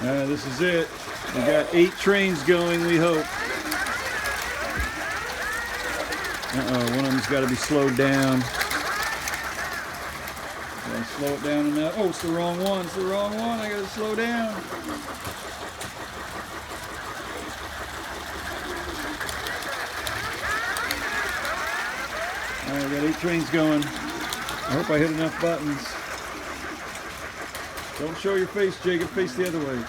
This is it. We got 8 trains going, we hope. One of them's got to be slowed down. Gotta slow it down enough. Oh, it's the wrong one. It's the wrong one. I gotta slow down. Alright, we got 8 trains going. I hope I hit enough buttons. Don't show your face, Jacob. Face the other way.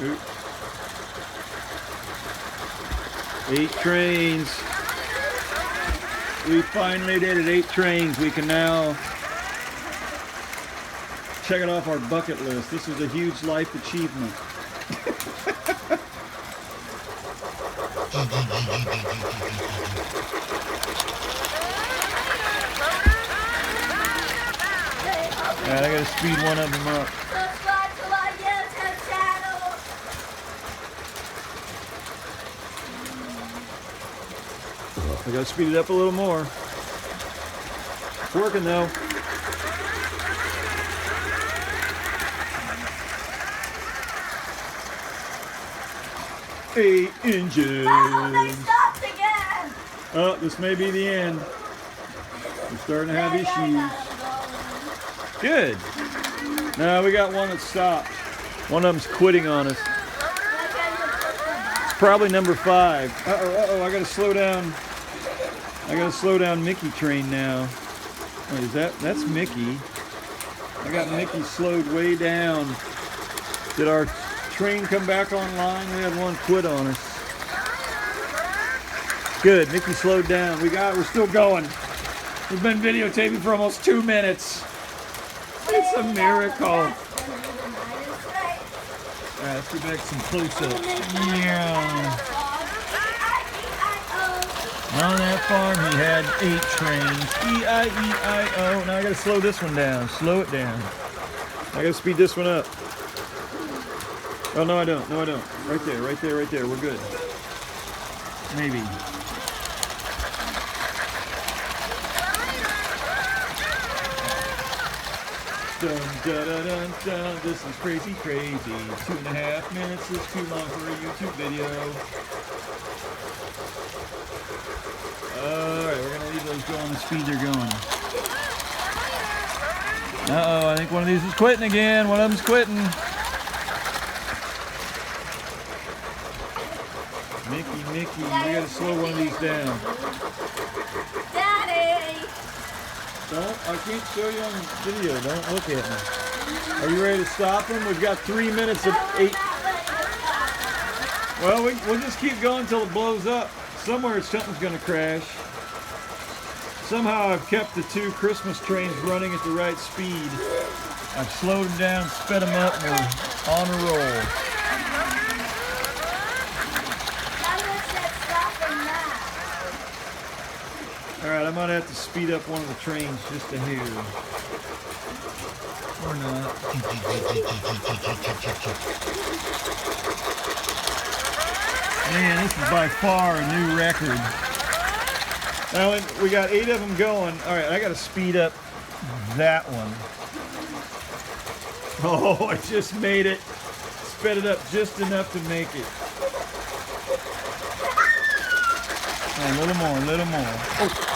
Oops. 8 trains. We finally did it. 8 trains. We can now check it off our bucket list. This is a huge life achievement. Alright, I gotta speed one of them up. Subscribe to my YouTube channel. I gotta speed it up a little more. It's working though. Eight engines. Oh, they stopped again. Oh, this may be the end. We're starting to have issues. Good. No, we got one that stopped. One of them's quitting on us. It's probably number 5. Uh-oh, I gotta slow down. I gotta slow down Mickey train now. Wait, is that's Mickey? I got Mickey slowed way down. Did our train come back online? We had one quit on us. Good, Mickey slowed down. We're still going. We've been videotaping for almost 2 minutes. It's a miracle. Alright, let's get back some close-ups. Yeah. On that farm, he had 8 trains. E-I-E-I-O. Now I gotta slow this one down. Slow it down. I gotta speed this one up. Oh, no, I don't. No, I don't. Right there, right there, right there. We're good. Maybe. Dun, dun, dun, dun, dun. This is crazy, crazy. 2.5 minutes is too long for a YouTube video. Alright, we're gonna leave those going the speed they're going. Uh-oh, I think one of these is quitting again. One of them's quitting. Mickey, we gotta slow one of these down. Daddy! I can't show you on video. Don't look at me. Are you ready to stop them? We've got 3 minutes of 8. Well, we'll just keep going until it blows up. Somewhere something's going to crash. Somehow I've kept the 2 Christmas trains running at the right speed. I've slowed them down, sped them up, and we're on a roll. Alright, I might have to speed up one of the trains just a hair. Or not. Man, this is by far a new record. Now, we got 8 of them going. Alright, I gotta speed up that one. Oh, I just made it. Sped it up just enough to make it. A little more, a little more. Oh.